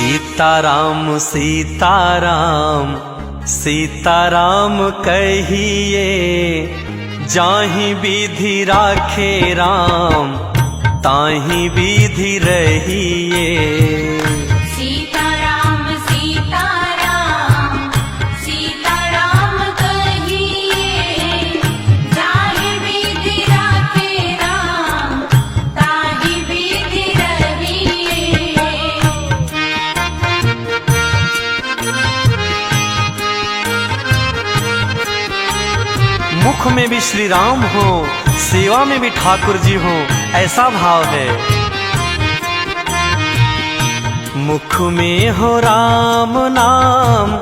सीताराम सीताराम सीताराम कहिए, जाहि विधि राखे राम ताहि विधि रहिए। सीताराम सीताराम सीताराम कहिए, जाहि विधि राखे राम ताहि विधि रहिए। मुख में भी श्री राम हो, सेवा में भी ठाकुर जी हो, ऐसा भाव है। मुख में हो राम नाम,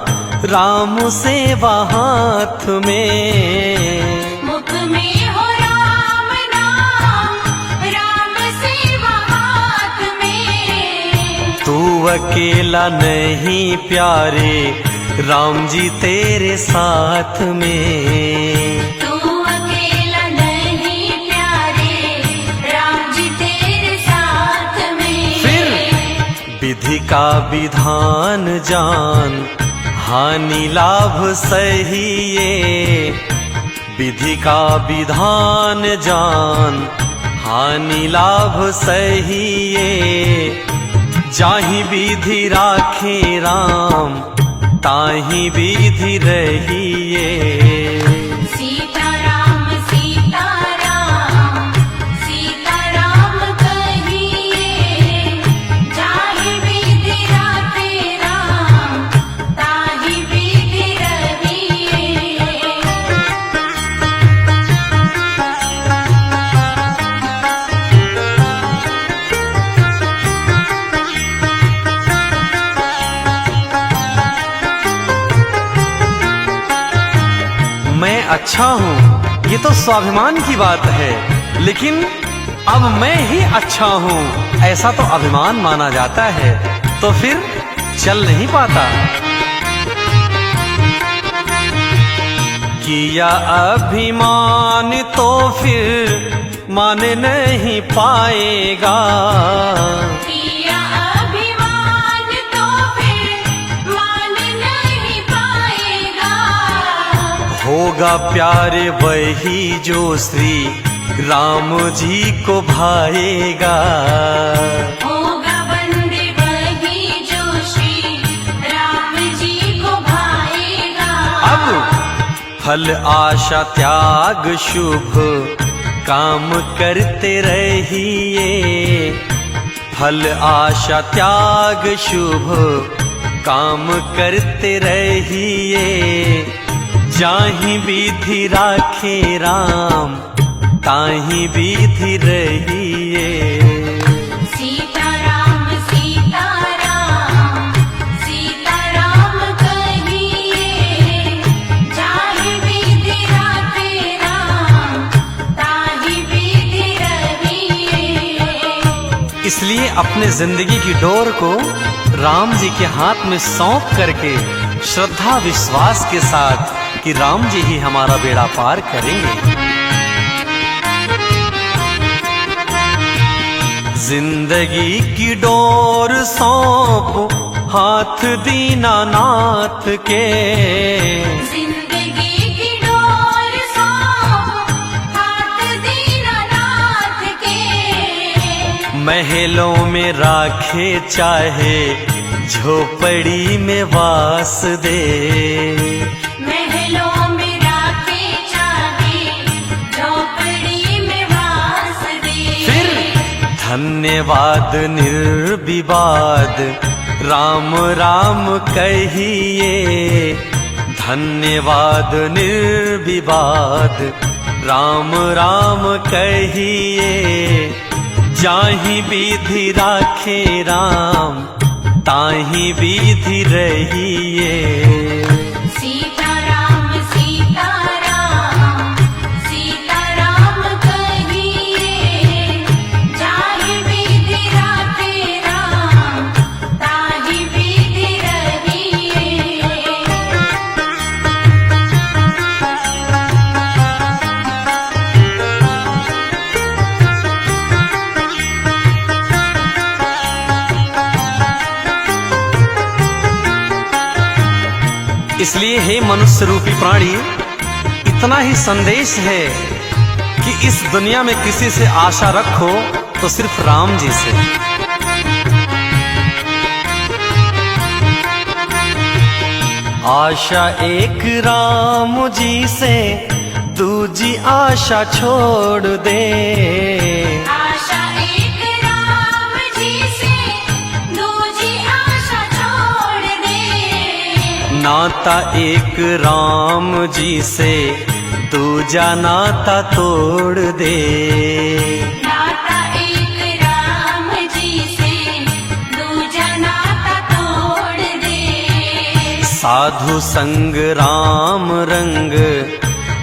राम सेवा हाथ में। मुख में हो राम नाम, राम सेवा हाथ में। तू अकेला नहीं प्यारे, राम जी तेरे साथ में। तू अकेला नहीं प्यारे, राम जी तेरे साथ में। फिर विधि का विधान जान, हानि लाभ सहिए। विधि का विधान जान, हानि लाभ सहिए। जाहि विधि राखे राम ताहि विधि रहिए। सीताराम सीताराम सीताराम कहिए, जाहि विधि राखे राम ताहि विधि रहिए। मैं अच्छा हूँ, ये तो स्वाभिमान की बात है, लेकिन अब मैं ही अच्छा हूँ ऐसा तो अभिमान माना जाता है, तो फिर चल नहीं पाता। किया अभिमान तो फिर मान नहीं पाएगा। किया अभिमान तो फिर मान नहीं पाएगा। होगा प्यारे वही जो श्री राम जी को भाएगा। होगा बंदे वही जो श्री राम जी को भाएगा। अब फल आशा त्याग शुभ काम करते रहिए। फल आशा त्याग शुभ काम करते रहिए। जाहि विधि राखे राम ताहि विधि रहिए। सीताराम सीताराम सीताराम कहिए, जाहि विधि राखे राम ताहि विधि रहिए। इसलिए अपने जिंदगी की डोर को राम जी के हाथ में सौंप करके श्रद्धा विश्वास के साथ कि राम जी ही हमारा बेड़ा पार करेंगे। जिंदगी की डोर सौंप हाथ दीनानाथ के। जिंदगी की डोर सौंप हाथ दीनानाथ के। महलों में राखे चाहे झोपड़ी में वास दे। महलों में राखे चाहे झोपड़ी में वास दे। फिर धन्यवाद निर्विवाद राम राम कहिए। धन्यवाद निर्विवाद राम राम कहिए। जाहि विधि राखे राम ताहि विधि रहिए। सीताराम सीताराम सीताराम कहिए, जाहि विधि राखे राम ताहि विधि रहिए। इसलिए हे मनुष्य रूपी प्राणी, इतना ही संदेश है कि इस दुनिया में किसी से आशा रखो तो सिर्फ राम जी से। आशा एक राम जी से, दूजी आशा छोड़ दे। आशा एक राम जी से, दूजी आशा छोड़ दे। नाता एक राम जी से, दूजा नाता तोड़ दे। नाता एक राम जी से, दूजा नाता तोड़ दे। साधु संग राम रंग,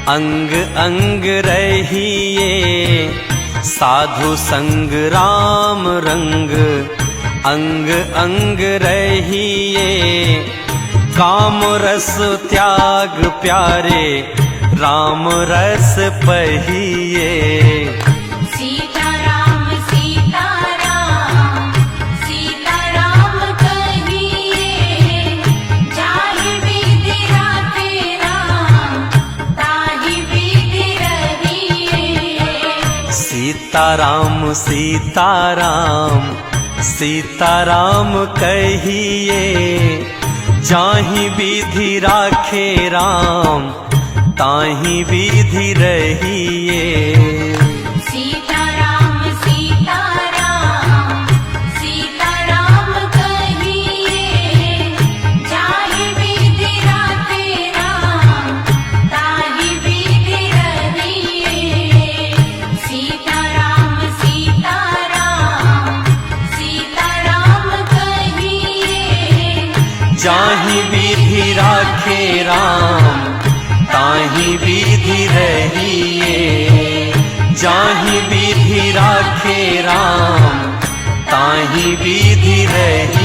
अंग अंग रहिए। साधु संग राम रंग, अंग अंग रहिए। काम रस त्याग प्यारे, राम रस पहिए। सीताराम सीताराम, सीताराम कहिए। जाहि विधि राखे राम, ताहि विधि रहिए। सीताराम सीताराम, सीताराम कहिए। जाहि विधि राखे राम, ताहि विधि रहिए। सीताराम सीताराम, सीताराम कहिए। जाहि विधि राखे राम, ताहि विधि रहिए। सीताराम सीताराम, सीताराम कहिए। जाहि विधि राखे राम, ताहि विधि रहिए। जाहि विधि राखे राम, ताहि विधि रहिए।